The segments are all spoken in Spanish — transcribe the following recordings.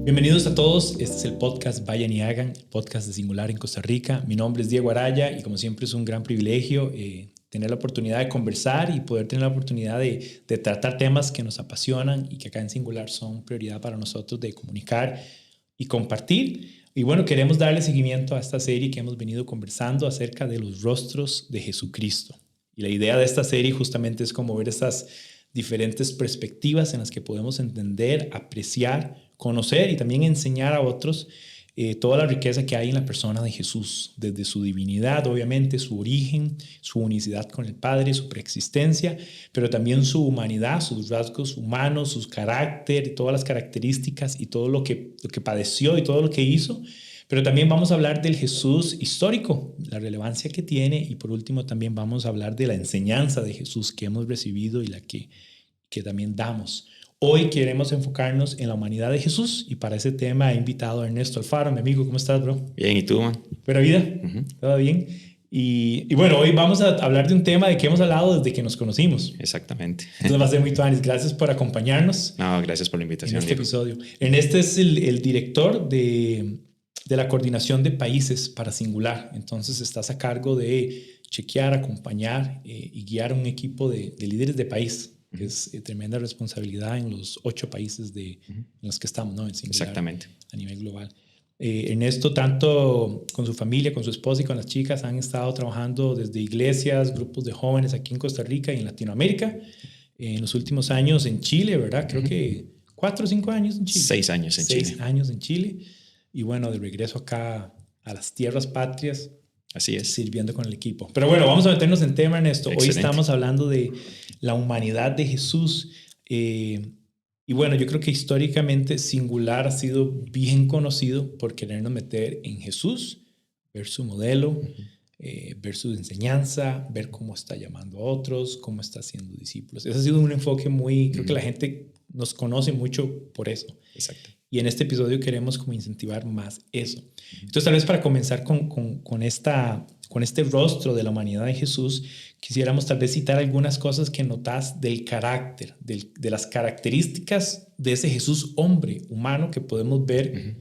Bienvenidos a todos, este es el podcast Vayan y Hagan, el podcast de Singular en Costa Rica. Mi nombre es Diego Araya y como siempre es un gran privilegio tener la oportunidad de conversar y poder tener la oportunidad de tratar temas que nos apasionan y que acá en Singular son prioridad para nosotros de comunicar y compartir. Y bueno, queremos darle seguimiento a esta serie que hemos venido conversando acerca de los rostros de Jesucristo. Y la idea de esta serie justamente es como ver estas diferentes perspectivas en las que podemos entender, apreciar, conocer y también enseñar a otros toda la riqueza que hay en la persona de Jesús, desde su divinidad, obviamente, su origen, su unicidad con el Padre, su preexistencia, pero también su humanidad, sus rasgos humanos, su carácter, todas las características y todo lo que padeció y todo lo que hizo. Pero también vamos a hablar del Jesús histórico, la relevancia que tiene, y por último también vamos a hablar de la enseñanza de Jesús que hemos recibido y la que también damos. Hoy queremos enfocarnos en la humanidad de Jesús y para ese tema he invitado a Ernesto Alfaro, mi amigo. ¿Cómo estás, bro? Bien, ¿y tú, man? ¿Buena vida? ¿Todo bien? Y bueno, hoy vamos a hablar de un tema de que hemos hablado desde que nos conocimos. Exactamente. Entonces va a ser muy tuanis. Gracias por acompañarnos. No, gracias por la invitación. En este episodio. Ernesto es el director de la coordinación de países para Singular. Entonces estás a cargo de chequear, acompañar y guiar un equipo de líderes de país. Que es tremenda responsabilidad en los 8 países en los que estamos, ¿no? En Singular. Exactamente. A nivel global. Ernesto, tanto con su familia, con su esposa y con las chicas, han estado trabajando desde iglesias, grupos de jóvenes aquí en Costa Rica y en Latinoamérica. En los últimos años en Chile, ¿verdad? Creo que 4 o 5 años en Chile. 6 años en Chile. 6 años en Chile. Y bueno, de regreso acá a las tierras patrias. Así es. Sirviendo con el equipo. Pero bueno, vamos a meternos en tema, Ernesto. Excelente. Hoy estamos hablando de la humanidad de Jesús. Y bueno, yo creo que históricamente Singular ha sido bien conocido por querernos meter en Jesús, ver su modelo, ver su enseñanza, ver cómo está llamando a otros, cómo está haciendo discípulos. Ese ha sido un enfoque muy... Creo que la gente nos conoce mucho por eso. Exacto. Y en este episodio queremos como incentivar más eso. Entonces, tal vez para comenzar con este rostro de la humanidad de Jesús, quisiéramos tal vez citar algunas cosas que notas del carácter, de las características de ese Jesús hombre, humano, que podemos ver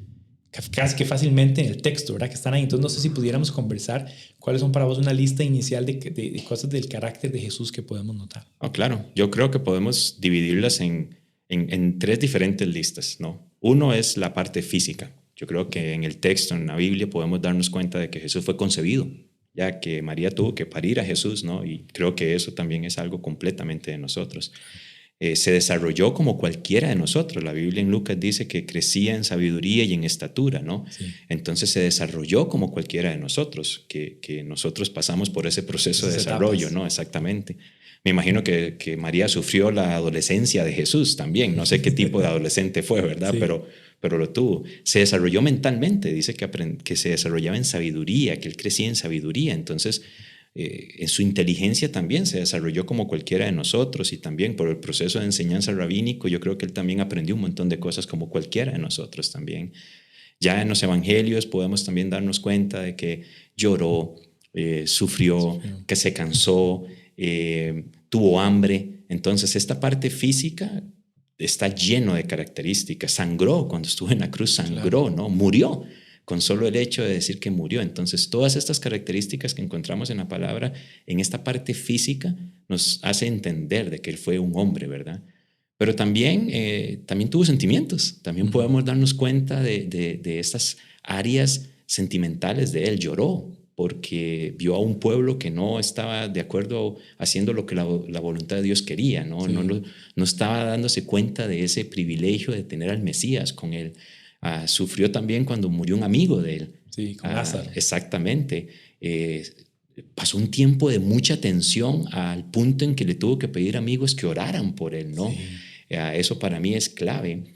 casi que fácilmente en el texto, ¿verdad? Que están ahí. Entonces, no sé si pudiéramos conversar cuáles son para vos una lista inicial de cosas del carácter de Jesús que podemos notar. Oh, claro. Yo creo que podemos dividirlas en 3 diferentes listas, ¿no? Uno es la parte física. Yo creo que en el texto, en la Biblia, podemos darnos cuenta de que Jesús fue concebido, ya que María tuvo que parir a Jesús, ¿no? Y creo que eso también es algo completamente de nosotros. Se desarrolló como cualquiera de nosotros. La Biblia en Lucas dice que crecía en sabiduría y en estatura, ¿no? Sí. Entonces se desarrolló como cualquiera de nosotros, que nosotros pasamos por ese proceso de desarrollo, ¿no? Exactamente. Me imagino que María sufrió la adolescencia de Jesús también. No sé qué tipo de adolescente fue, ¿verdad? Sí. Pero lo tuvo. Se desarrolló mentalmente. Dice que se desarrollaba en sabiduría, que él crecía en sabiduría. Entonces, en su inteligencia también se desarrolló como cualquiera de nosotros, y también por el proceso de enseñanza rabínico, yo creo que él también aprendió un montón de cosas como cualquiera de nosotros también. Ya en los evangelios podemos también darnos cuenta de que lloró, sufrió, que se cansó, tuvo hambre. Entonces esta parte física está lleno de características. Sangró cuando estuvo en la cruz, sangró, ¿no? Murió con solo el hecho de decir que murió. Entonces todas estas características que encontramos en la palabra, en esta parte física, nos hace entender de que él fue un hombre, ¿verdad? Pero también tuvo sentimientos. También podemos darnos cuenta de estas áreas sentimentales de él. Lloró porque vio a un pueblo que no estaba de acuerdo haciendo lo que la voluntad de Dios quería, ¿no? Sí. No estaba dándose cuenta de ese privilegio de tener al Mesías con él. Sufrió también cuando murió un amigo de él. Sí, con Lázaro. Exactamente. Pasó un tiempo de mucha tensión al punto en que le tuvo que pedir amigos que oraran por él, ¿no? Sí. Eso para mí es clave.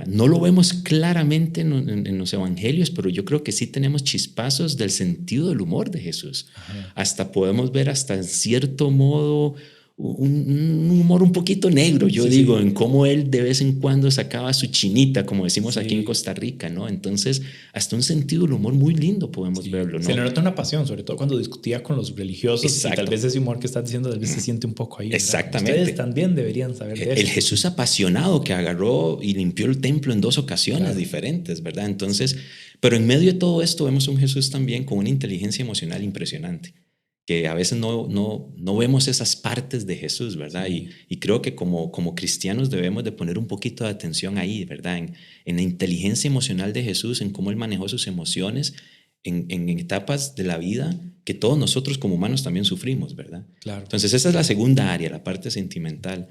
No lo vemos claramente en los evangelios, pero yo creo que sí tenemos chispazos del sentido del humor de Jesús. Ajá. Hasta podemos ver hasta en cierto modo un humor un poquito negro, yo digo, en cómo él de vez en cuando sacaba su chinita, como decimos aquí en Costa Rica, ¿no? Entonces, hasta un sentido del humor muy lindo podemos verlo, ¿no? Se le nota una pasión, sobre todo cuando discutía con los religiosos. Exacto. Y tal vez ese humor que estás diciendo, tal vez se siente un poco ahí. Exactamente. Ustedes también deberían saber de eso. El Jesús apasionado que agarró y limpió el templo en 2 ocasiones diferentes, ¿verdad? Entonces, pero en medio de todo esto vemos un Jesús también con una inteligencia emocional impresionante, que a veces no vemos esas partes de Jesús, ¿verdad? Y creo que como cristianos debemos de poner un poquito de atención ahí, ¿verdad? En la inteligencia emocional de Jesús, en cómo él manejó sus emociones en etapas de la vida que todos nosotros como humanos también sufrimos, ¿verdad? Claro. Entonces esa es la segunda área, la parte sentimental.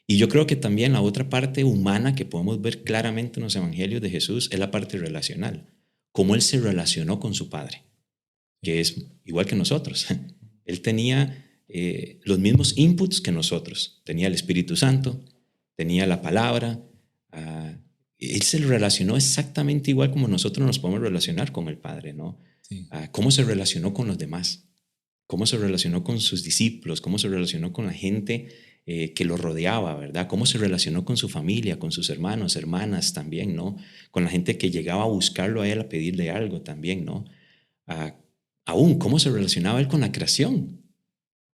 Y yo creo que también la otra parte humana que podemos ver claramente en los evangelios de Jesús es la parte relacional, cómo él se relacionó con su Padre, que es igual que nosotros. Él tenía los mismos inputs que nosotros. Tenía el Espíritu Santo, tenía la palabra. Él se relacionó exactamente igual como nosotros nos podemos relacionar con el Padre, ¿no? Sí. Cómo se relacionó con los demás, cómo se relacionó con sus discípulos, cómo se relacionó con la gente que lo rodeaba, ¿verdad? Cómo se relacionó con su familia, con sus hermanos, hermanas también, ¿no? Con la gente que llegaba a buscarlo a él a pedirle algo también, ¿no? Aún, ¿cómo se relacionaba él con la creación?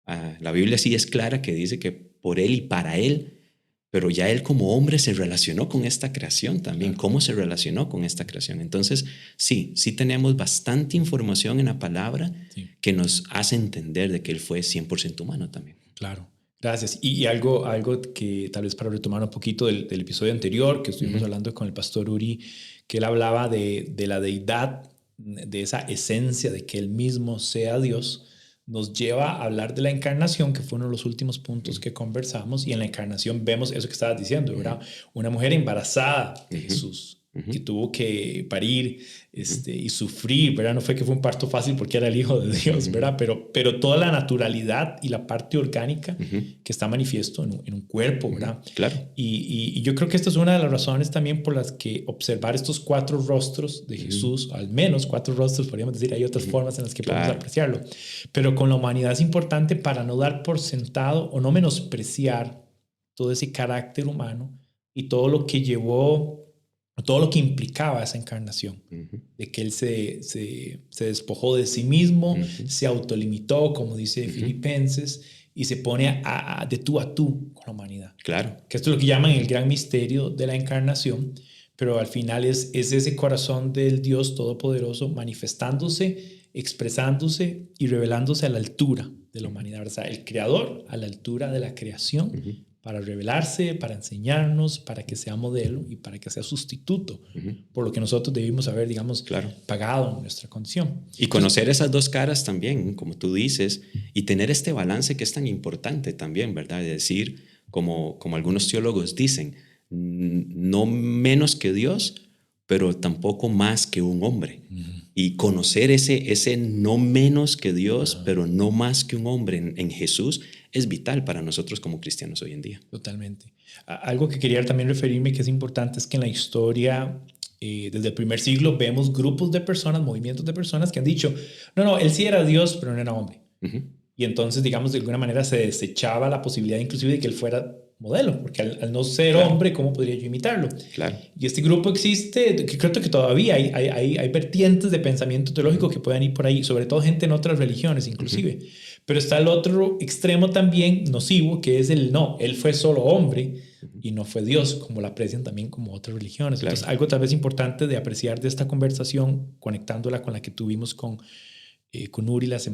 La Biblia sí es clara que dice que por él y para él, pero ya él como hombre se relacionó con esta creación también. Claro. ¿Cómo se relacionó con esta creación? Entonces, sí tenemos bastante información en la palabra que nos hace entender de que él fue 100% humano también. Claro. Gracias. Y algo que tal vez para retomar un poquito del episodio anterior que estuvimos hablando con el pastor Uri, que él hablaba de la deidad, de esa esencia de que él mismo sea Dios, nos lleva a hablar de la encarnación, que fue uno de los últimos puntos que conversamos. Y en la encarnación vemos eso que estabas diciendo, ¿verdad? Una mujer embarazada de Jesús, que tuvo que parir y sufrir, ¿verdad? No fue que fue un parto fácil porque era el Hijo de Dios, ¿verdad? Pero toda la naturalidad y la parte orgánica que está manifiesto en un cuerpo, ¿verdad? Claro. Y yo creo que esta es una de las razones también por las que observar estos 4 rostros de Jesús, al menos 4 rostros, podríamos decir, hay otras formas en las que podemos apreciarlo, pero con la humanidad es importante para no dar por sentado o no menospreciar todo ese carácter humano y todo lo que llevó, todo lo que implicaba esa encarnación, de que él se despojó de sí mismo, se autolimitó, como dice Filipenses, y se pone de tú a tú con la humanidad. Claro. Que esto es lo que llaman el gran misterio de la encarnación, pero al final es ese corazón del Dios Todopoderoso manifestándose, expresándose y revelándose a la altura de la humanidad. O sea, el Creador a la altura de la creación, para revelarse, para enseñarnos, para que sea modelo y para que sea sustituto por lo que nosotros debimos haber, digamos, pagado en nuestra condición. Y conocer esas dos caras también, como tú dices, y tener este balance que es tan importante también, ¿verdad? Es decir, como algunos teólogos dicen, no menos que Dios, pero tampoco más que un hombre. Y conocer ese no menos que Dios, pero no más que un hombre en Jesús es vital para nosotros como cristianos hoy en día. Totalmente. Algo que quería también referirme que es importante es que en la historia, desde el primer siglo, vemos grupos de personas, movimientos de personas que han dicho, no, él sí era Dios, pero no era hombre. Y entonces, digamos, de alguna manera se desechaba la posibilidad inclusive de que él fuera modelo, porque al no ser hombre, ¿cómo podría yo imitarlo? Claro. Y este grupo existe, que creo que todavía hay vertientes de pensamiento teológico que puedan ir por ahí, sobre todo gente en otras religiones inclusive. Pero está el otro extremo también nocivo, que es no, él fue solo hombre y no fue Dios, como lo aprecian también como otras religiones. Claro. Entonces, algo tal vez importante de apreciar de esta conversación, conectándola con la que tuvimos con Uri hace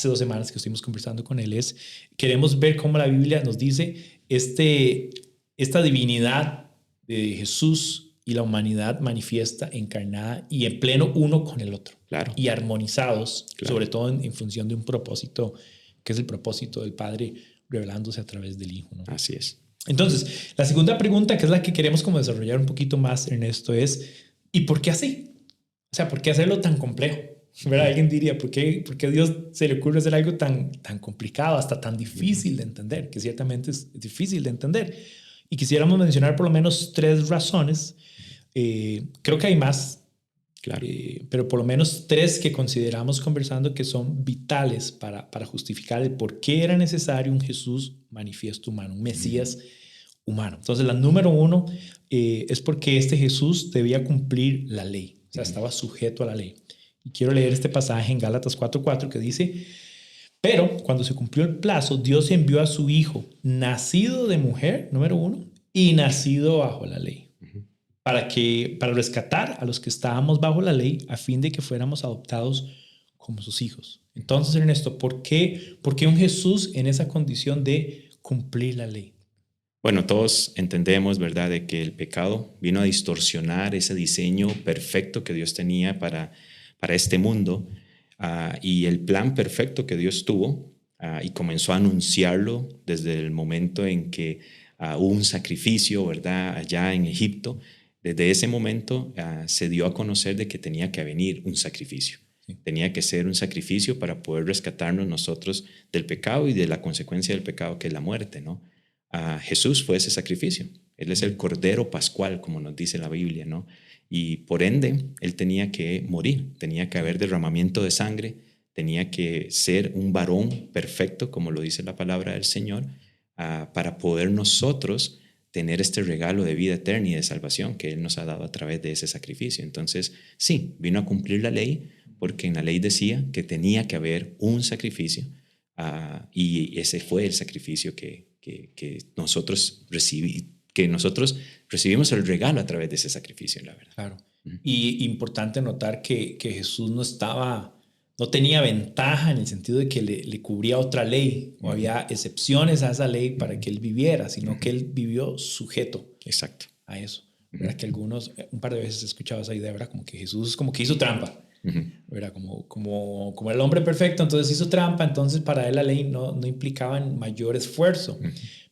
2 semanas que estuvimos conversando con él, es queremos ver cómo la Biblia nos dice esta divinidad de Jesús y la humanidad manifiesta, encarnada y en pleno uno con el otro. Claro. Y armonizados, sobre todo en función de un propósito, que es el propósito del Padre revelándose a través del Hijo, ¿no? Así es. Entonces, la segunda pregunta, que es la que queremos como desarrollar un poquito más en esto, es ¿y por qué así? O sea, ¿por qué hacerlo tan complejo? ¿Verdad? Alguien diría, ¿por qué a Dios se le ocurre hacer algo tan complicado, hasta tan difícil de entender? Que ciertamente es difícil de entender. Y quisiéramos mencionar por lo menos 3 razones. Creo que hay más, Claro. Pero por lo menos 3 que consideramos conversando que son vitales para justificar el por qué era necesario un Jesús manifiesto humano, un Mesías humano. Entonces, la número 1 es porque este Jesús debía cumplir la ley, o sea, estaba sujeto a la ley. Y quiero leer este pasaje en Gálatas 4:4 que dice: pero cuando se cumplió el plazo, Dios envió a su Hijo, nacido de mujer, número 1, y nacido bajo la ley, para rescatar a los que estábamos bajo la ley, a fin de que fuéramos adoptados como sus hijos. Entonces, Ernesto, ¿por qué un Jesús en esa condición de cumplir la ley? Bueno, todos entendemos, ¿verdad?, de que el pecado vino a distorsionar ese diseño perfecto que Dios tenía para este mundo, y el plan perfecto que Dios tuvo, y comenzó a anunciarlo desde el momento en que hubo un sacrificio, ¿verdad?, allá en Egipto. Desde ese momento se dio a conocer de que tenía que venir un sacrificio. Sí. Tenía que ser un sacrificio para poder rescatarnos nosotros del pecado y de la consecuencia del pecado, que es la muerte, ¿no? Jesús fue ese sacrificio. Él es el Cordero Pascual, como nos dice la Biblia, ¿no? Y por ende, Él tenía que morir, tenía que haber derramamiento de sangre, tenía que ser un varón perfecto, como lo dice la palabra del Señor, para poder nosotros tener este regalo de vida eterna y de salvación que Él nos ha dado a través de ese sacrificio. Entonces, sí, vino a cumplir la ley, porque en la ley decía que tenía que haber un sacrificio, y ese fue el sacrificio que nosotros recibimos el regalo a través de ese sacrificio, la verdad. Claro. Y importante notar que Jesús no tenía ventaja en el sentido de que le cubría otra ley, o había excepciones a esa ley para que Él viviera, sino que Él vivió sujeto. Exacto. A eso. ¿Verdad? Que algunos, un par de veces he escuchado esa idea, ¿verdad? Como que Jesús como que hizo trampa. ¿Verdad? Como el hombre perfecto, entonces hizo trampa, entonces para Él la ley no implicaba mayor esfuerzo.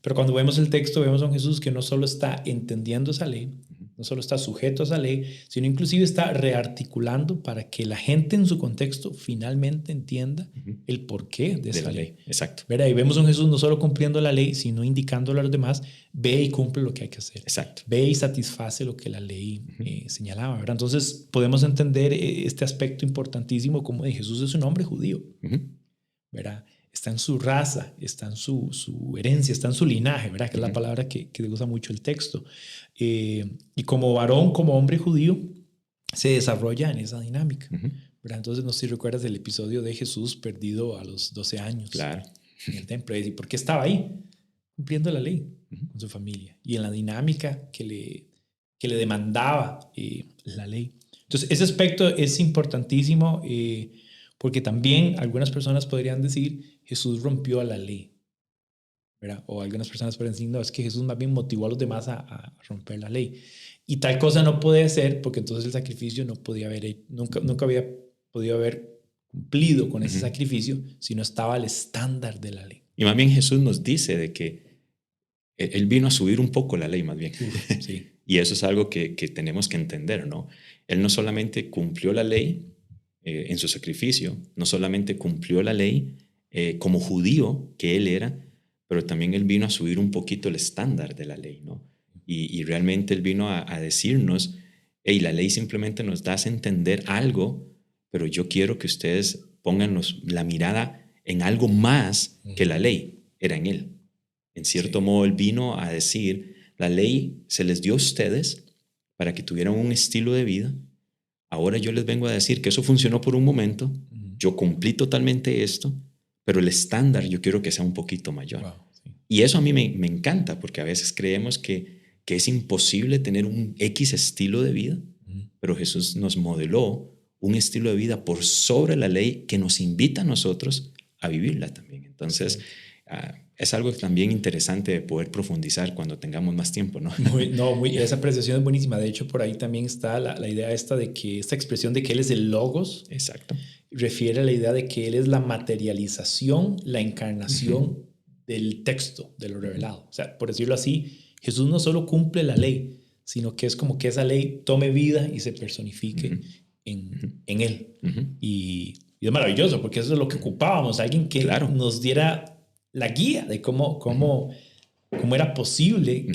Pero cuando vemos el texto, vemos a un Jesús que no solo está entendiendo esa ley, no solo está sujeto a esa ley, sino inclusive está rearticulando para que la gente en su contexto finalmente entienda el porqué de esa ley. Exacto. ¿Verdad? Y vemos a un Jesús no solo cumpliendo la ley, sino indicándole a los demás: ve y cumple lo que hay que hacer. Exacto. Ve y satisface lo que la ley señalaba, ¿verdad? Entonces podemos entender este aspecto importantísimo, como de Jesús es un hombre judío, ¿verdad? Está en su raza, está en su herencia, está en su linaje, ¿verdad? Que es la palabra que usa mucho el texto. Y como varón, como hombre judío, se desarrolla en esa dinámica, ¿verdad? Entonces, no sé si recuerdas el episodio de Jesús perdido a los 12 años. Claro. En el templo. ¿Y por qué estaba ahí? Cumpliendo la ley con su familia y en la dinámica que le demandaba la ley. Entonces, ese aspecto es importantísimo, porque también algunas personas podrían decir: Jesús rompió la ley, ¿verdad? O algunas personas podrían decir: no, es que Jesús más bien motivó a los demás a romper la ley. Y tal cosa no puede ser, porque entonces el sacrificio no podía haber, nunca había podido haber cumplido con ese sacrificio si no estaba al estándar de la ley. Y más bien Jesús nos dice de que Él vino a subir un poco la ley, más bien. Sí. Y eso es algo que tenemos que entender, ¿no? Él no solamente cumplió la ley en su sacrificio, no solamente cumplió la ley como judío que Él era, pero también Él vino a subir un poquito el estándar de la ley, ¿no? Y realmente Él vino a decirnos: hey, la ley simplemente nos da a entender algo, pero yo quiero que ustedes pongan la mirada en algo más que la ley. Era en Él. En cierto modo, Él vino a decir: la ley se les dio a ustedes para que tuvieran un estilo de vida. Ahora yo les vengo a decir que eso funcionó por un momento. Yo cumplí totalmente esto, pero el estándar yo quiero que sea un poquito mayor. Wow, sí. Y eso a mí me encanta, porque a veces creemos que es imposible tener un X estilo de vida, pero Jesús nos modeló un estilo de vida por sobre la ley que nos invita a nosotros a vivirla también. Entonces, es algo también interesante de poder profundizar cuando tengamos más tiempo, ¿no? Esa apreciación es buenísima. De hecho, por ahí también está la idea de que esta expresión de que Él es el Logos. Exacto. Refiere a la idea de que Él es la materialización, la encarnación del texto, de lo revelado. O sea, por decirlo así, Jesús no solo cumple la ley, sino que es como que esa ley tome vida y se personifique en Él. Y es maravilloso, porque eso es lo que ocupábamos, alguien que nos diera la guía de cómo era posible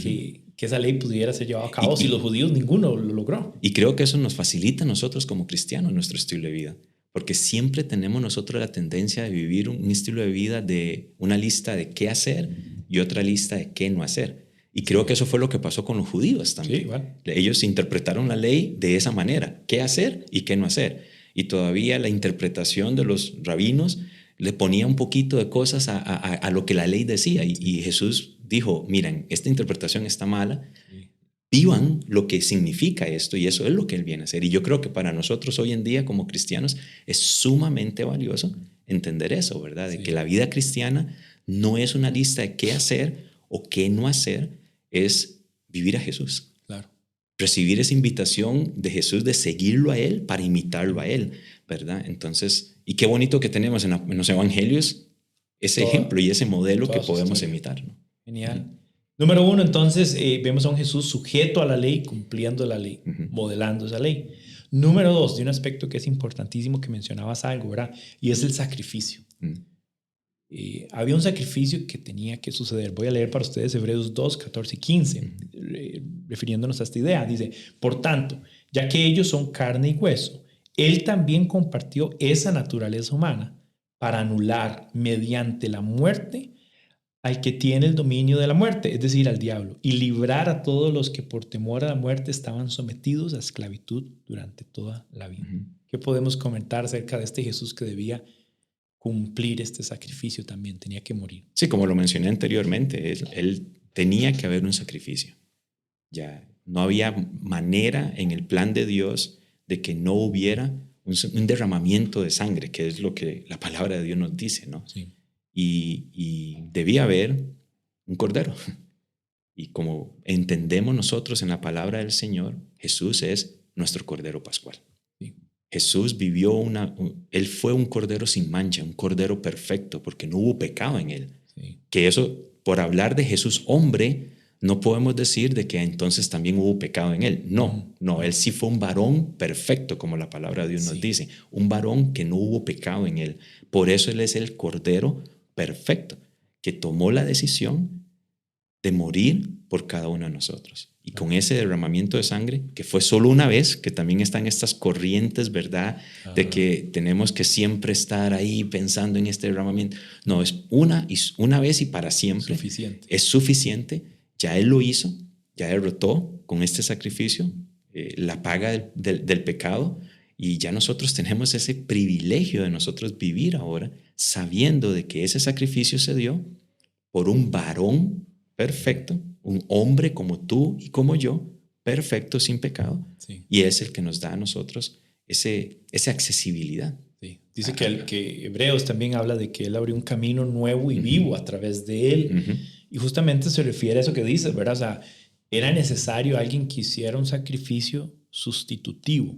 que que esa ley pudiera ser llevada a cabo si los judíos ninguno lo logró. Y creo que eso nos facilita a nosotros como cristianos nuestro estilo de vida, porque siempre tenemos nosotros la tendencia de vivir un estilo de vida de una lista de qué hacer y otra lista de qué no hacer. Y creo que eso fue lo que pasó con los judíos también. Sí, igual. Ellos interpretaron la ley de esa manera, qué hacer y qué no hacer. Y todavía la interpretación de los rabinos le ponía un poquito de cosas a lo que la ley decía. Y Jesús dijo, miren, esta interpretación está mala, vivan lo que significa esto, y eso es lo que Él viene a hacer. Y yo creo que para nosotros hoy en día como cristianos es sumamente valioso entender eso, ¿verdad? De que la vida cristiana no es una lista de qué hacer o qué no hacer, es vivir a Jesús. Claro. Recibir esa invitación de Jesús de seguirlo a Él para imitarlo a Él, ¿verdad? Entonces, y qué bonito que tenemos en los evangelios ese ejemplo y ese modelo que podemos imitar, ¿no? Genial. Número 1, entonces, vemos a un Jesús sujeto a la ley, cumpliendo la ley, modelando esa ley. Número 2, de un aspecto que es importantísimo que mencionabas algo, ¿verdad? Y es el sacrificio. Había un sacrificio que tenía que suceder. Voy a leer para ustedes Hebreos 2, 14 y 15, refiriéndonos a esta idea. Dice, por tanto, ya que ellos son carne y hueso, Él también compartió esa naturaleza humana para anular mediante la muerte al que tiene el dominio de la muerte, es decir, al diablo, y librar a todos los que por temor a la muerte estaban sometidos a esclavitud durante toda la vida. ¿Qué podemos comentar acerca de este Jesús que debía cumplir este sacrificio también? Tenía que morir. Sí, como lo mencioné anteriormente, él tenía que haber un sacrificio. Ya no había manera en el plan de Dios de que no hubiera un derramamiento de sangre, que es lo que la palabra de Dios nos dice, ¿no? Sí. Y debía haber un cordero. Y como entendemos nosotros en la palabra del Señor, Jesús es nuestro cordero pascual. Sí. Jesús vivió él fue un cordero sin mancha, un cordero perfecto, porque no hubo pecado en él. Sí. Que eso, por hablar de Jesús hombre, no podemos decir de que entonces también hubo pecado en él. No, él sí fue un varón perfecto, como la palabra de Dios nos dice, un varón que no hubo pecado en él. Por eso él es el cordero perfecto, que tomó la decisión de morir por cada uno de nosotros. Y con ese derramamiento de sangre, que fue solo una vez, que también están estas corrientes, ¿verdad? De que tenemos que siempre estar ahí pensando en este derramamiento. No, es una vez y para siempre. Suficiente. Es suficiente. Ya Él lo hizo, ya derrotó con este sacrificio la paga del pecado, y ya nosotros tenemos ese privilegio de nosotros vivir ahora sabiendo de que ese sacrificio se dio por un varón perfecto, un hombre como tú y como yo, perfecto, sin pecado. Sí. Y es el que nos da a nosotros esa accesibilidad. Sí. Dice que Hebreos también habla de que Él abrió un camino nuevo y vivo a través de Él. Y justamente se refiere a eso que dices, ¿verdad? O sea, era necesario alguien que hiciera un sacrificio sustitutivo,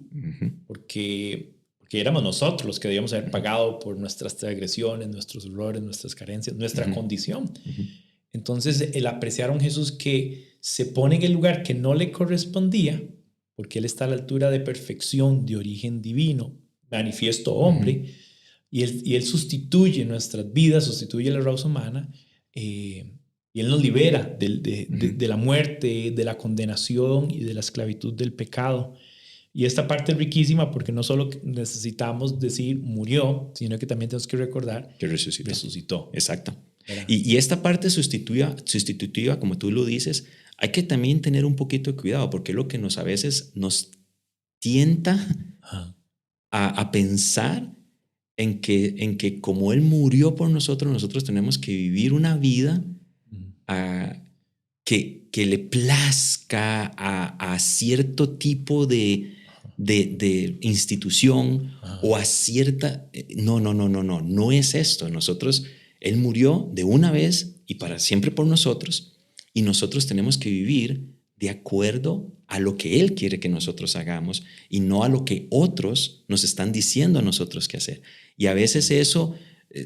porque éramos nosotros los que debíamos haber pagado por nuestras transgresiones, nuestros errores, nuestras carencias, nuestra condición. Entonces, el apreciar a un Jesús que se pone en el lugar que no le correspondía, porque Él está a la altura de perfección, de origen divino, manifiesto hombre, y él sustituye nuestras vidas, sustituye la raza humana, y Él nos libera de la muerte, de la condenación y de la esclavitud del pecado. Y esta parte es riquísima porque no solo necesitamos decir murió, sino que también tenemos que recordar que resucitó. Exacto. ¿Verdad? Y esta parte sustitutiva, como tú lo dices, hay que también tener un poquito de cuidado, porque es lo que a veces nos tienta a pensar en que como Él murió por nosotros tenemos que vivir una vida que le plazca a cierto tipo de institución o a cierta... No es esto. Él murió de una vez y para siempre por nosotros, y nosotros tenemos que vivir de acuerdo a lo que Él quiere que nosotros hagamos y no a lo que otros nos están diciendo a nosotros que hacer. Y a veces eso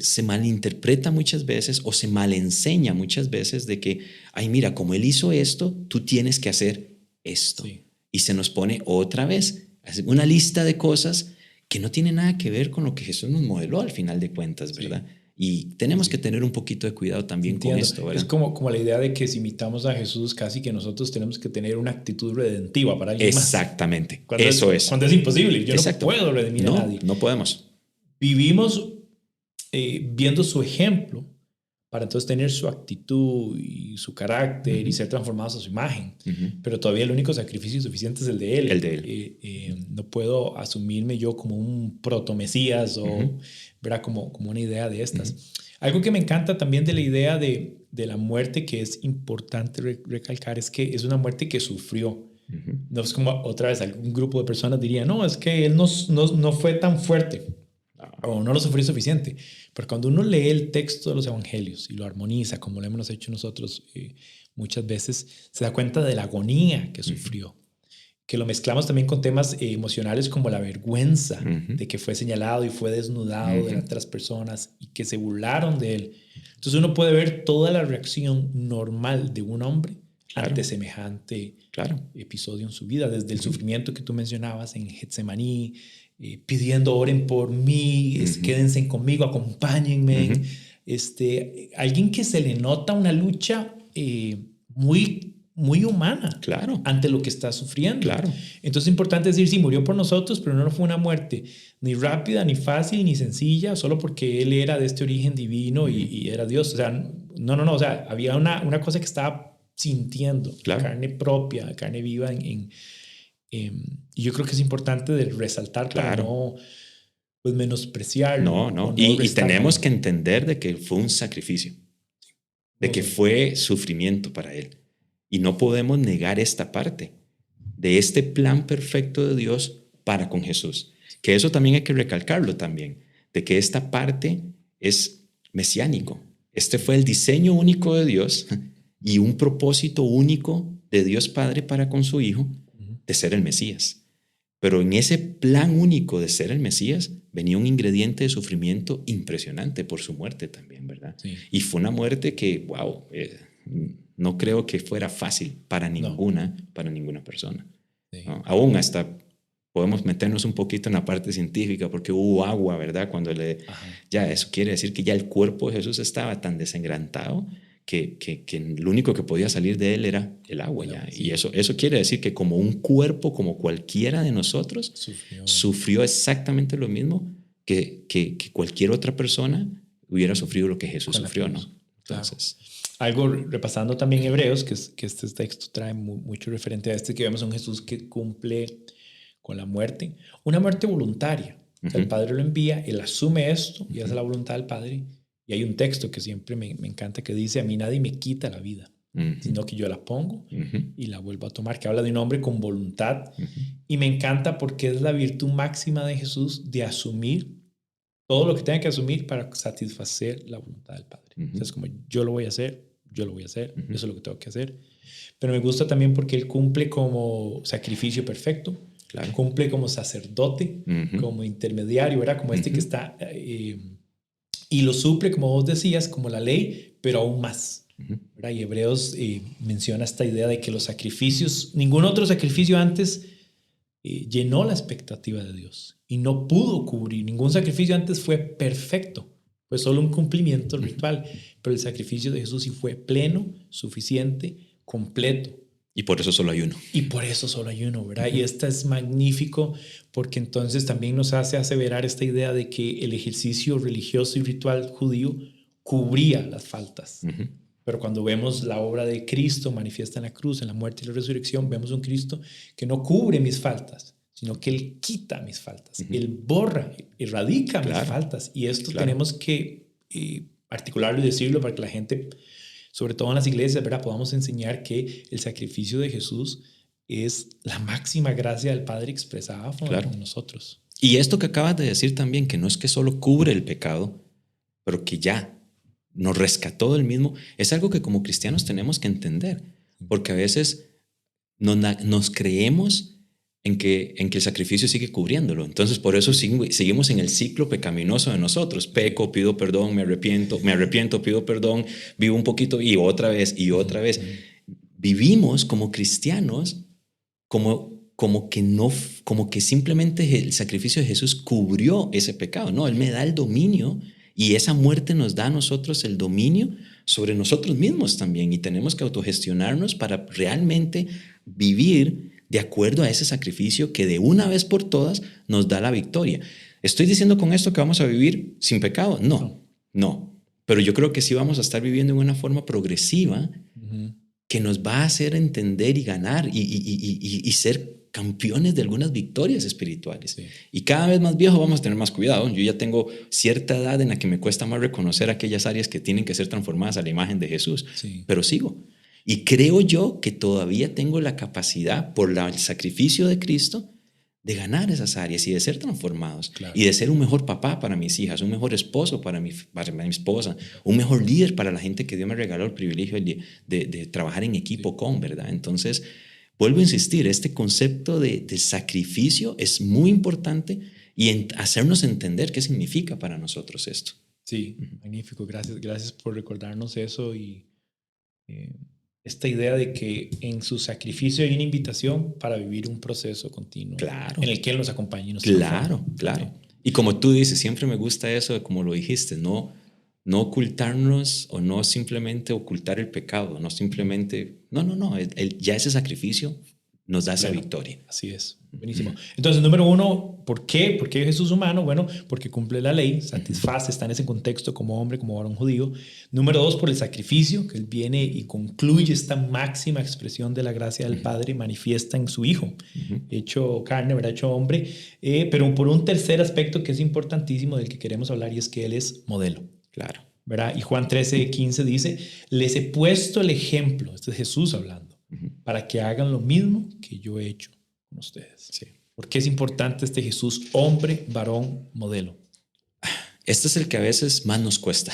se malinterpreta muchas veces o se malenseña muchas veces de que, ay, mira, como Él hizo esto, tú tienes que hacer esto. Sí. Y se nos pone otra vez una lista de cosas que no tiene nada que ver con lo que Jesús nos modeló al final de cuentas, ¿verdad? Sí. Y tenemos que tener un poquito de cuidado también con esto, ¿verdad? Es como la idea de que si imitamos a Jesús, casi que nosotros tenemos que tener una actitud redentiva para alguien más. Exactamente, Cuando eso es. Cuando es imposible, yo Exacto. no puedo redimir a nadie. No podemos. Vivimos viendo su ejemplo para entonces tener su actitud y su carácter y ser transformados a su imagen. Pero todavía el único sacrificio suficiente es el de Él. El de Él. No puedo asumirme yo como un protomesías o ¿verdad? Como una idea de estas. Algo que me encanta también de la idea de la muerte, que es importante recalcar, es que es una muerte que sufrió. No es como otra vez algún grupo de personas diría, no, es que Él no fue tan fuerte o no lo sufrió suficiente. Pero cuando uno lee el texto de los evangelios y lo armoniza, como lo hemos hecho nosotros muchas veces, se da cuenta de la agonía que sufrió. Que lo mezclamos también con temas emocionales como la vergüenza de que fue señalado y fue desnudado de otras personas y que se burlaron de él. Entonces uno puede ver toda la reacción normal de un hombre ante semejante episodio en su vida, desde el sufrimiento que tú mencionabas en Getsemaní, pidiendo oren por mí, quédense conmigo, acompáñenme. Alguien que se le nota una lucha muy humana ante lo que está sufriendo. Entonces es importante decir, sí, murió por nosotros, pero no fue una muerte ni rápida, ni fácil, ni sencilla, solo porque él era de este origen divino y era Dios. O sea, no, o sea, había una cosa que estaba sintiendo, carne propia, carne viva y yo creo que es importante de resaltar para no pues, menospreciarlo. No. Y tenemos que entender de que fue un sacrificio, de que fue sufrimiento para él. Y no podemos negar esta parte de este plan perfecto de Dios para con Jesús. Que eso también hay que recalcarlo también, de que esta parte es mesiánico. Este fue el diseño único de Dios y un propósito único de Dios Padre para con su Hijo de ser el Mesías. Pero en ese plan único de ser el Mesías venía un ingrediente de sufrimiento impresionante por su muerte también, ¿verdad? Sí. Y fue una muerte que, wow, no creo que fuera fácil para ninguna persona. Sí. ¿No? Aún hasta podemos meternos un poquito en la parte científica porque hubo agua, ¿verdad? Cuando ya eso quiere decir que ya el cuerpo de Jesús estaba tan desengrantado que lo único que podía salir de él era el agua. Sí. Y eso quiere decir que como un cuerpo, como cualquiera de nosotros, sufrió exactamente lo mismo que cualquier otra persona hubiera sufrido lo que Jesús sufrió, ¿no? Entonces, algo repasando también Hebreos, que este texto trae mucho referente a que vemos a un Jesús que cumple con la muerte, una muerte voluntaria. O sea, el Padre lo envía, él asume esto y hace la voluntad del Padre. Y hay un texto que siempre me encanta que dice, a mí nadie me quita la vida, sino que yo la pongo y la vuelvo a tomar, que habla de un hombre con voluntad. Y me encanta porque es la virtud máxima de Jesús de asumir todo lo que tenga que asumir para satisfacer la voluntad del Padre. Entonces, como yo lo voy a hacer, eso es lo que tengo que hacer. Pero me gusta también porque él cumple como sacrificio perfecto, cumple como sacerdote, como intermediario, ¿verdad? Como que está... y lo suple, como vos decías, como la ley, pero aún más. ¿Verdad? Y Hebreos menciona esta idea de que los sacrificios, ningún otro sacrificio antes llenó la expectativa de Dios y no pudo cubrir. Ningún sacrificio antes fue perfecto. Fue solo un cumplimiento ritual. Pero el sacrificio de Jesús sí fue pleno, suficiente, completo. Y por eso solo hay uno. ¿Verdad? Y esto es magnífico porque entonces también nos hace aseverar esta idea de que el ejercicio religioso y ritual judío cubría las faltas. Pero cuando vemos la obra de Cristo manifiesta en la cruz, en la muerte y la resurrección, vemos un Cristo que no cubre mis faltas, sino que Él quita mis faltas. Él borra, erradica mis faltas. Y esto tenemos que articularlo y decirlo para que la gente, sobre todo en las iglesias, ¿verdad?, podamos enseñar que el sacrificio de Jesús es la máxima gracia del Padre expresada con nosotros. Y esto que acabas de decir también, que no es que solo cubre el pecado, pero que ya nos rescató del mismo, es algo que como cristianos tenemos que entender, porque a veces nos creemos en que el sacrificio sigue cubriéndolo. Entonces, por eso seguimos en el ciclo pecaminoso de nosotros. Peco, pido perdón, me arrepiento, pido perdón, vivo un poquito y otra vez. Vivimos como cristianos como que simplemente el sacrificio de Jesús cubrió ese pecado. No, Él me da el dominio Y esa muerte nos da a nosotros el dominio sobre nosotros mismos también. Y tenemos que autogestionarnos para realmente vivir de acuerdo a ese sacrificio que de una vez por todas nos da la victoria. ¿Estoy diciendo con esto que vamos a vivir sin pecado? No. Pero yo creo que sí vamos a estar viviendo en una forma progresiva que nos va a hacer entender y ganar y ser campeones de algunas victorias espirituales. Sí. Y cada vez más viejo vamos a tener más cuidado. Yo ya tengo cierta edad en la que me cuesta más reconocer aquellas áreas que tienen que ser transformadas a la imagen de Jesús. Sí. Pero sigo. Y creo yo que todavía tengo la capacidad, por el sacrificio de Cristo, de ganar esas áreas y de ser transformados. Claro. Y de ser un mejor papá para mis hijas, un mejor esposo para mi esposa, un mejor líder para la gente que Dios me regaló el privilegio de trabajar en equipo con, ¿verdad? Entonces, vuelvo a insistir, este concepto de sacrificio es muy importante y hacernos entender qué significa para nosotros esto. Sí, magnífico. Gracias por recordarnos eso y esta idea de que en su sacrificio hay una invitación para vivir un proceso continuo. Claro. En el que Él nos acompañe. Claro. Y como tú dices, siempre me gusta eso de como lo dijiste, no ocultarnos o no simplemente ocultar el pecado, no simplemente, no, ya ese sacrificio nos da esa victoria. Así es, buenísimo. Entonces, número uno, ¿por qué? ¿Por qué Jesús humano? Bueno, porque cumple la ley, satisface, está en ese contexto como hombre, como varón judío. Número dos, por el sacrificio, que Él viene y concluye esta máxima expresión de la gracia del Padre, manifiesta en su Hijo, hecho carne, ¿verdad? Hecho hombre. Pero por un tercer aspecto que es importantísimo del que queremos hablar y es que Él es modelo. Claro. ¿Verdad? Y Juan 13:15 dice, les he puesto el ejemplo, este es Jesús hablando, para que hagan lo mismo que yo he hecho con ustedes. Sí. ¿Por qué es importante este Jesús, hombre, varón, modelo? Este es el que a veces más nos cuesta.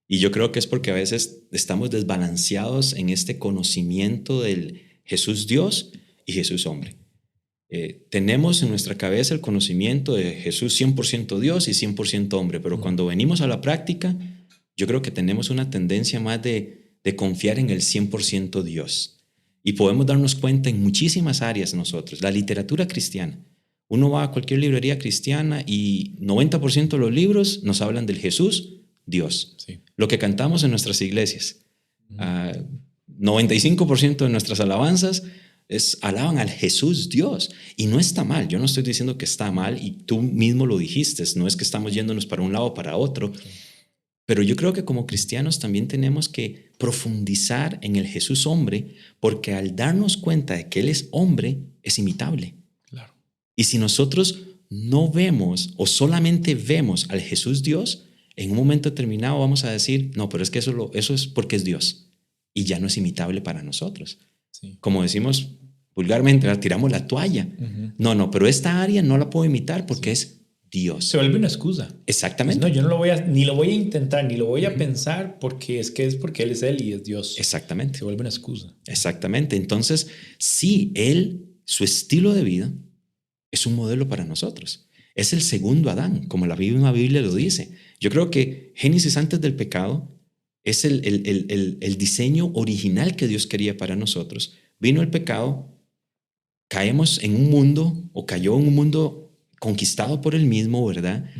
Y yo creo que es porque a veces estamos desbalanceados en este conocimiento del Jesús Dios y Jesús hombre. Tenemos en nuestra cabeza el conocimiento de Jesús 100% Dios y 100% hombre, pero cuando venimos a la práctica, yo creo que tenemos una tendencia más de confiar en el 100% Dios. Y podemos darnos cuenta en muchísimas áreas nosotros. La literatura cristiana. Uno va a cualquier librería cristiana y 90% de los libros nos hablan del Jesús Dios. Sí. Lo que cantamos en nuestras iglesias. 95% de nuestras alabanzas alaban al Jesús Dios. Y no está mal. Yo no estoy diciendo que está mal y tú mismo lo dijiste. No es que estamos yéndonos para un lado o para otro. Sí. Pero yo creo que como cristianos también tenemos que profundizar en el Jesús hombre, porque al darnos cuenta de que Él es hombre, es imitable. Claro. Y si nosotros no vemos o solamente vemos al Jesús Dios, en un momento determinado vamos a decir, no, pero es que eso es porque es Dios. Y ya no es imitable para nosotros. Sí. Como decimos vulgarmente, tiramos la toalla. No, pero esta área no la puedo imitar porque es Dios. Se vuelve una excusa. Exactamente. Pues no, yo ni lo voy a intentar, ni lo voy a pensar porque es porque Él es Él y es Dios. Exactamente. Se vuelve una excusa. Exactamente. Entonces, sí, su estilo de vida es un modelo para nosotros. Es el segundo Adán, como la misma Biblia lo dice. Yo creo que Génesis antes del pecado es el diseño original que Dios quería para nosotros. Vino el pecado, caemos en un mundo o cayó en un mundo conquistado por él mismo, ¿verdad?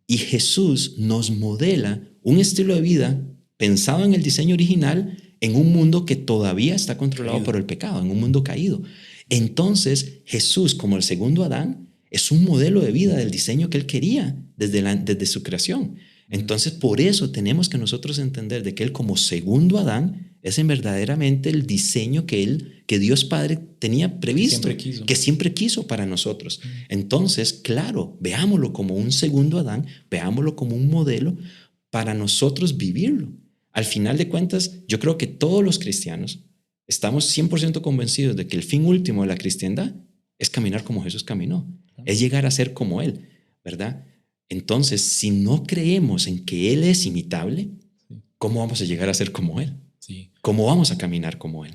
Y Jesús nos modela un estilo de vida pensado en el diseño original en un mundo que todavía está controlado por el pecado, en un mundo caído. Entonces, Jesús, como el segundo Adán, es un modelo de vida del diseño que él quería desde su creación. Entonces, por eso tenemos que nosotros entender de que él como segundo Adán es verdaderamente el diseño que Dios Padre tenía previsto, que siempre quiso para nosotros. Entonces, claro, veámoslo como un segundo Adán, veámoslo como un modelo para nosotros vivirlo. Al final de cuentas, yo creo que todos los cristianos estamos 100% convencidos de que el fin último de la cristiandad es caminar como Jesús caminó, es llegar a ser como Él, ¿verdad? Entonces, si no creemos en que Él es imitable, ¿cómo vamos a llegar a ser como Él? Sí. ¿Cómo vamos a caminar como Él?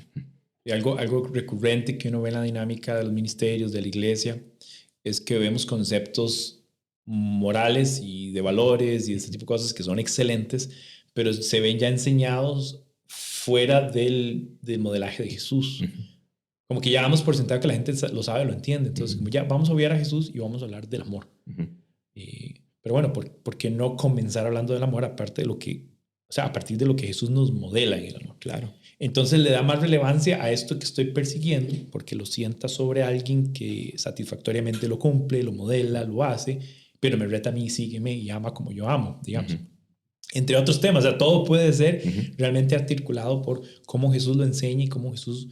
Y algo recurrente que uno ve en la dinámica de los ministerios, de la iglesia, es que vemos conceptos morales y de valores y ese tipo de cosas que son excelentes, pero se ven ya enseñados fuera del modelaje de Jesús. Como que ya damos por sentado que la gente lo sabe, lo entiende. Entonces, como ya vamos a obviar a Jesús y vamos a hablar del amor. Pero bueno, ¿por qué no comenzar hablando del amor aparte de lo que, o sea, a partir de lo que Jesús nos modela en el amor? Claro. Entonces le da más relevancia a esto que estoy persiguiendo porque lo sienta sobre alguien que satisfactoriamente lo cumple, lo modela, lo hace, pero me reta a mí, sígueme y ama como yo amo, digamos. Entre otros temas, o sea, todo puede ser realmente articulado por cómo Jesús lo enseña y cómo Jesús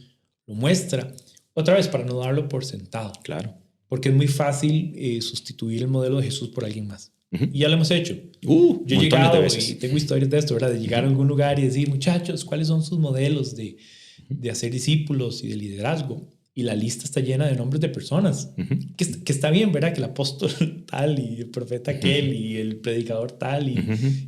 lo muestra. Otra vez, para no darlo por sentado. Claro. Porque es muy fácil sustituir el modelo de Jesús por alguien más. Y ya lo hemos hecho. Yo he llegado de veces. y tengo historias de esto, ¿verdad? De llegar a algún lugar y decir, muchachos, ¿cuáles son sus modelos de hacer discípulos y de liderazgo? Y la lista está llena de nombres de personas. Que está bien, ¿verdad? Que el apóstol tal y el profeta aquel y el predicador tal y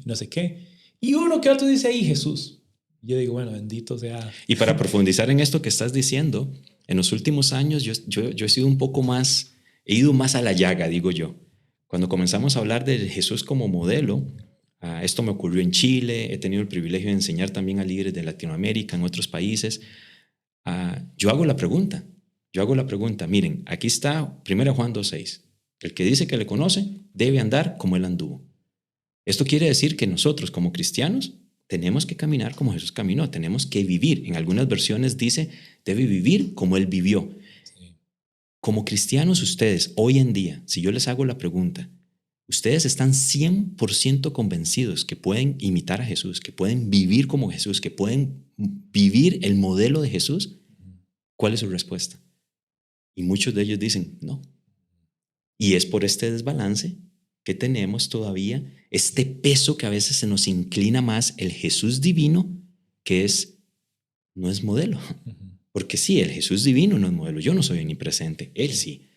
no sé qué. Y uno que otro dice ahí, Jesús. Yo digo, bueno, bendito sea. Y para profundizar en esto que estás diciendo, en los últimos años yo he sido un poco más, he ido más a la llaga, digo yo. Cuando comenzamos a hablar de Jesús como modelo, esto me ocurrió en Chile, he tenido el privilegio de enseñar también a líderes de Latinoamérica, en otros países. Yo hago la pregunta, miren, aquí está 1 Juan 2:6. El que dice que le conoce debe andar como él anduvo. Esto quiere decir que nosotros como cristianos tenemos que caminar como Jesús caminó, tenemos que vivir. En algunas versiones dice, debe vivir como él vivió. Sí. Como cristianos ustedes, hoy en día, si yo les hago la pregunta, ¿ustedes están 100% convencidos que pueden imitar a Jesús, que pueden vivir como Jesús, que pueden vivir el modelo de Jesús? ¿Cuál es su respuesta? Y muchos de ellos dicen, no. Y es por este desbalance que tenemos todavía, este peso que a veces se nos inclina más, el Jesús divino, que no es modelo. Porque sí, el Jesús divino no es modelo. Yo no soy omnipresente, Él sí.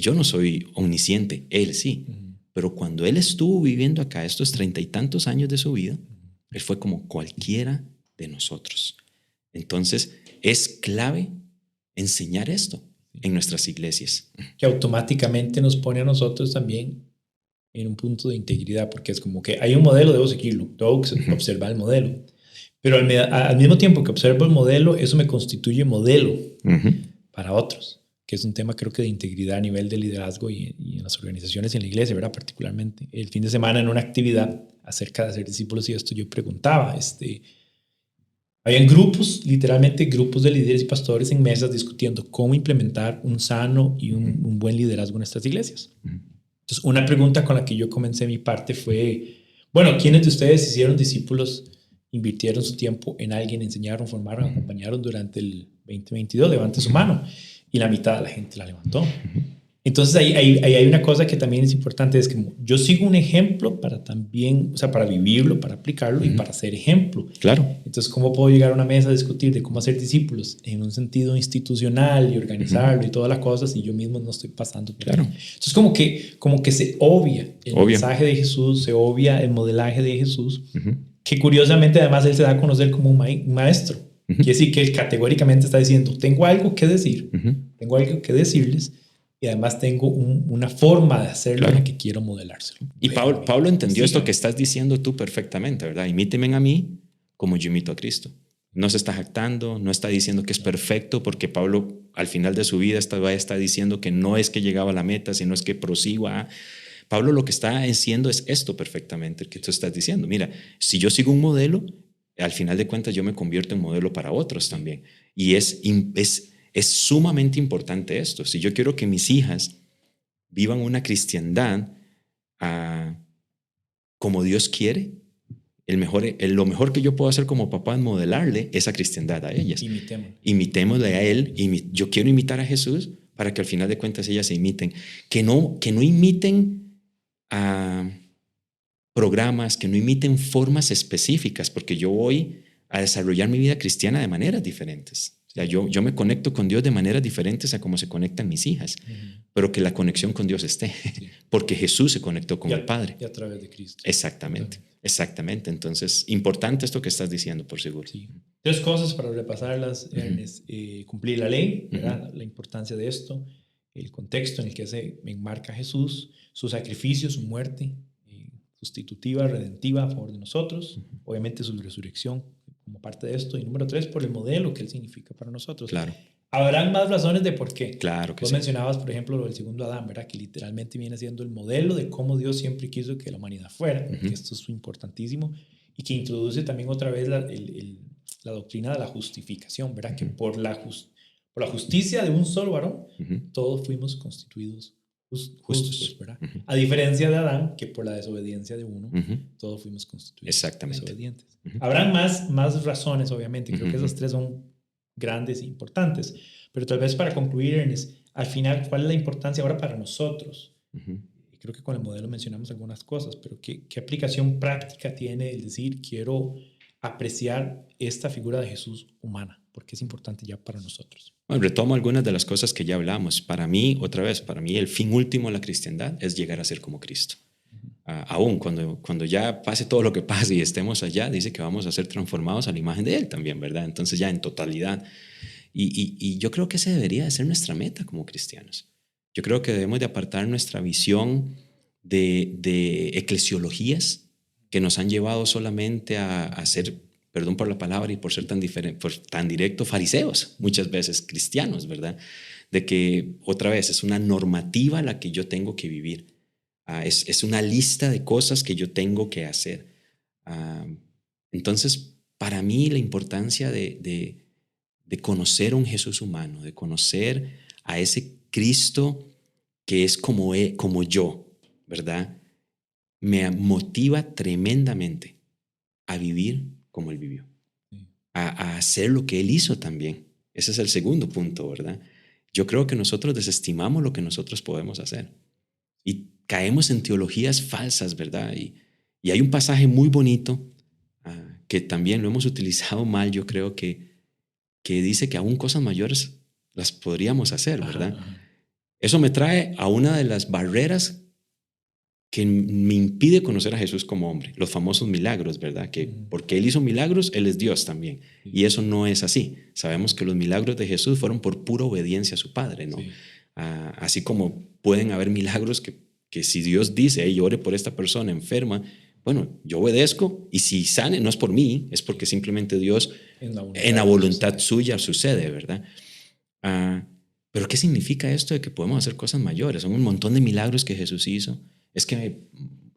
Yo no soy omnisciente, Él sí. Pero cuando Él estuvo viviendo acá estos 30 y tantos años de su vida, Él fue como cualquiera de nosotros. Entonces, es clave enseñar esto en nuestras iglesias. Que automáticamente nos pone a nosotros también en un punto de integridad, porque es como que hay un modelo, debo seguirlo, debo observar el modelo. Pero al mismo tiempo que observo el modelo, eso me constituye modelo para otros, que es un tema creo que de integridad a nivel de liderazgo y en las organizaciones y en la iglesia, ¿verdad? Particularmente. El fin de semana en una actividad acerca de hacer discípulos y esto yo preguntaba, habían grupos, literalmente grupos de líderes y pastores en mesas discutiendo cómo implementar un sano y un buen liderazgo en nuestras iglesias. Entonces, una pregunta con la que yo comencé mi parte fue, bueno, ¿quiénes de ustedes hicieron discípulos, invirtieron su tiempo en alguien, enseñaron, formaron, acompañaron durante el 2022? Levante su mano. Y la mitad de la gente la levantó. Entonces ahí hay una cosa que también es importante, es que yo sigo un ejemplo para también, o sea, para vivirlo, para aplicarlo y para ser ejemplo. Claro. Entonces, ¿cómo puedo llegar a una mesa a discutir de cómo hacer discípulos en un sentido institucional y organizarlo y todas las cosas si yo mismo no estoy pasando por claro. ahí? Entonces, como que se obvia el mensaje de Jesús, se obvia el modelaje de Jesús, que curiosamente además él se da a conocer como un maestro. Quiere decir que él categóricamente está diciendo, tengo algo que decir, tengo algo que decirles, y además tengo una forma de hacerlo en la que quiero modelárselo. Y Pablo entendió esto que estás diciendo tú perfectamente, ¿verdad? Imítenme a mí como yo imito a Cristo. No se está jactando, no está diciendo que es perfecto, porque Pablo al final de su vida está diciendo que no es que llegaba a la meta, sino es que prosiga. Pablo lo que está haciendo es esto perfectamente, que tú estás diciendo. Mira, si yo sigo un modelo, al final de cuentas yo me convierto en modelo para otros también. Y es sumamente importante esto. Si yo quiero que mis hijas vivan una cristiandad como Dios quiere, lo mejor que yo puedo hacer como papá es modelarle esa cristiandad a ellas. Imitémosle a Él. Yo quiero imitar a Jesús para que al final de cuentas ellas se imiten. Que no imiten a programas, que no imiten formas específicas, porque yo voy a desarrollar mi vida cristiana de maneras diferentes. O sea, yo me conecto con Dios de maneras diferentes a cómo se conectan mis hijas, pero que la conexión con Dios esté, porque Jesús se conectó con el Padre. Y a través de Cristo. Exactamente. Entonces, importante esto que estás diciendo, por seguro. Sí. 3 cosas para repasarlas, Ernest. Cumplir la ley, ¿verdad? La importancia de esto, el contexto en el que se enmarca Jesús, su sacrificio, su muerte, sustitutiva, redentiva a favor de nosotros, obviamente su resurrección como parte de esto, y número 3, por el modelo que él significa para nosotros. Claro. Habrán más razones de por qué. Claro que Vos sí. mencionabas, por ejemplo, lo del segundo Adán, ¿verdad? Que literalmente viene siendo el modelo de cómo Dios siempre quiso que la humanidad fuera, que esto es importantísimo, y que introduce también otra vez la doctrina de la justificación, ¿verdad? Que por la justicia de un solo varón, todos fuimos constituidos justos, ¿verdad? A diferencia de Adán, que por la desobediencia de uno, todos fuimos constituidos desobedientes. Habrán más razones, obviamente. Creo que esas tres son grandes e importantes. Pero tal vez para concluir, Ernest, al final, ¿cuál es la importancia ahora para nosotros? Creo que con el modelo mencionamos algunas cosas, pero ¿qué aplicación práctica tiene el decir, quiero apreciar esta figura de Jesús humana? Porque es importante ya para nosotros. Bueno, retomo algunas de las cosas que ya hablamos. Para mí, otra vez, para mí el fin último de la cristiandad es llegar a ser como Cristo. Aún cuando ya pase todo lo que pase y estemos allá, dice que vamos a ser transformados a la imagen de Él también, ¿verdad? Entonces ya en totalidad. Y yo creo que esa debería de ser nuestra meta como cristianos. Yo creo que debemos de apartar nuestra visión de eclesiologías que nos han llevado solamente a ser, perdón por la palabra y por ser tan directo, fariseos, muchas veces cristianos, ¿verdad? De que otra vez es una normativa la que yo tengo que vivir. Es una lista de cosas que yo tengo que hacer. Entonces, para mí la importancia de conocer a un Jesús humano, de conocer a ese Cristo que es como yo, ¿verdad? Me motiva tremendamente a vivir como Él vivió, a hacer lo que Él hizo también. Ese es el segundo punto, ¿verdad? Yo creo que nosotros desestimamos lo que nosotros podemos hacer y caemos en teologías falsas, ¿verdad? Y hay un pasaje muy bonito que también lo hemos utilizado mal, yo creo que dice que aún cosas mayores las podríamos hacer, ¿verdad? Eso me trae a una de las barreras que me impide conocer a Jesús como hombre, los famosos milagros, ¿verdad? Que porque Él hizo milagros, Él es Dios también. Y eso no es así. Sabemos que los milagros de Jesús fueron por pura obediencia a su Padre, ¿no? Así como pueden haber milagros que si Dios dice, hey, ore por esta persona enferma, bueno, yo obedezco y si sane, no es por mí, es porque simplemente Dios en la voluntad suya sucede, ¿verdad? Pero ¿qué significa esto de que podemos hacer cosas mayores? Son un montón de milagros que Jesús hizo. Es que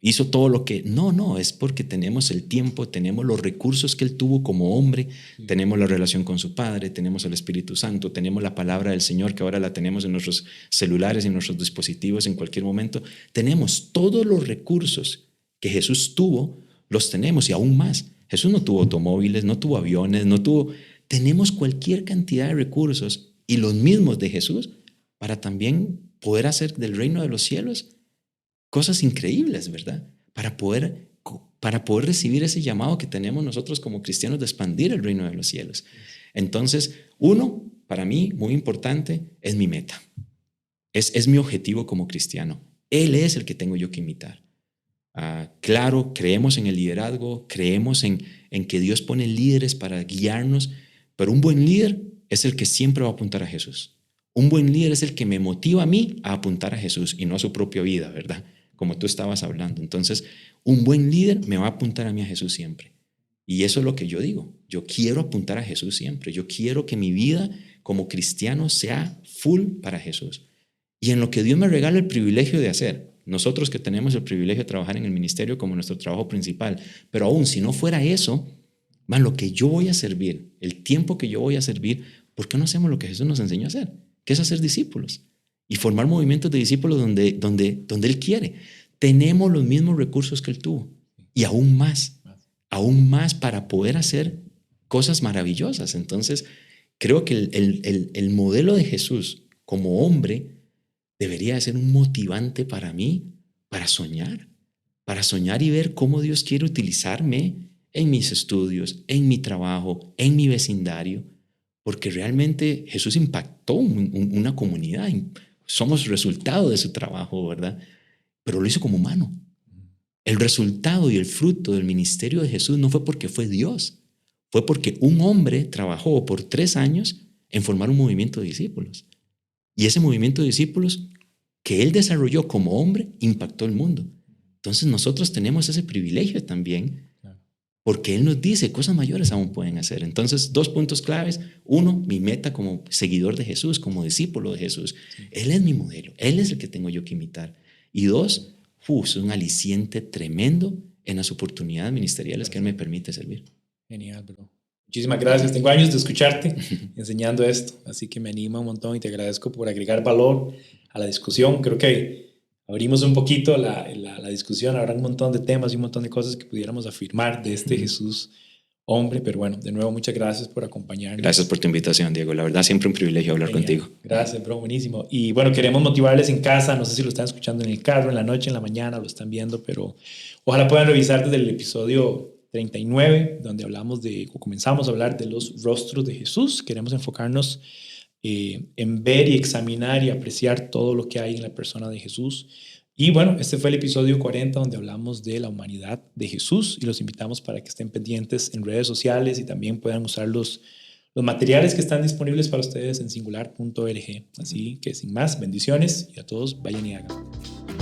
hizo todo lo que... No, es porque tenemos el tiempo, tenemos los recursos que Él tuvo como hombre, tenemos la relación con su Padre, tenemos el Espíritu Santo, tenemos la palabra del Señor que ahora la tenemos en nuestros celulares y en nuestros dispositivos en cualquier momento. Tenemos todos los recursos que Jesús tuvo, los tenemos y aún más. Jesús no tuvo automóviles, no tuvo aviones, tenemos cualquier cantidad de recursos y los mismos de Jesús para también poder hacer del reino de los cielos cosas increíbles, ¿verdad? Para poder recibir ese llamado que tenemos nosotros como cristianos de expandir el reino de los cielos. Entonces, uno, para mí, muy importante, es mi meta. Es mi objetivo como cristiano. Él es el que tengo yo que imitar. Claro, creemos en el liderazgo, creemos en que Dios pone líderes para guiarnos, pero un buen líder es el que siempre va a apuntar a Jesús. Un buen líder es el que me motiva a mí a apuntar a Jesús y no a su propia vida, ¿verdad? Como tú estabas hablando. Entonces, un buen líder me va a apuntar a mí a Jesús siempre. Y eso es lo que yo digo. Yo quiero apuntar a Jesús siempre. Yo quiero que mi vida como cristiano sea full para Jesús. Y en lo que Dios me regala el privilegio de hacer, nosotros que tenemos el privilegio de trabajar en el ministerio como nuestro trabajo principal, pero aún si no fuera eso, lo que yo voy a servir, el tiempo que yo voy a servir, ¿por qué no hacemos lo que Jesús nos enseñó a hacer? Que es hacer discípulos y formar movimientos de discípulos donde Él quiere. Tenemos los mismos recursos que Él tuvo y aún más para poder hacer cosas maravillosas. Entonces, creo que el modelo de Jesús como hombre debería de ser un motivante para mí, para soñar y ver cómo Dios quiere utilizarme en mis estudios, en mi trabajo, en mi vecindario, porque realmente Jesús impactó una comunidad. Somos resultado de su trabajo, ¿verdad? Pero lo hizo como humano. El resultado y el fruto del ministerio de Jesús no fue porque fue Dios, fue porque un hombre trabajó por 3 años en formar un movimiento de discípulos. Y ese movimiento de discípulos que Él desarrolló como hombre impactó el mundo. Entonces nosotros tenemos ese privilegio también porque Él nos dice cosas mayores aún pueden hacer. Entonces, 2 puntos claves. 1, mi meta como seguidor de Jesús, como discípulo de Jesús. Sí. Él es mi modelo, Él es el que tengo yo que imitar. Y 2, es un aliciente tremendo en las oportunidades ministeriales que Él me permite servir. Genial, bro. Muchísimas gracias. Tengo años de escucharte enseñando esto, así que me anima un montón y te agradezco por agregar valor a la discusión. Creo que abrimos un poquito la discusión, habrá un montón de temas y un montón de cosas que pudiéramos afirmar de este Jesús hombre, pero bueno, de nuevo, muchas gracias por acompañarnos. Gracias por tu invitación, Diego. La verdad, siempre un privilegio hablar contigo. Gracias, bro, buenísimo. Y bueno, queremos motivarles en casa, no sé si lo están escuchando en el carro, en la noche, en la mañana, lo están viendo, pero ojalá puedan revisar desde el episodio 39, donde comenzamos a hablar de los rostros de Jesús. Queremos enfocarnos en ver y examinar y apreciar todo lo que hay en la persona de Jesús. Y bueno, este fue el episodio 40 donde hablamos de la humanidad de Jesús y los invitamos para que estén pendientes en redes sociales y también puedan usar los materiales que están disponibles para ustedes en singular.org. Así que sin más, bendiciones y a todos vayan y hagan.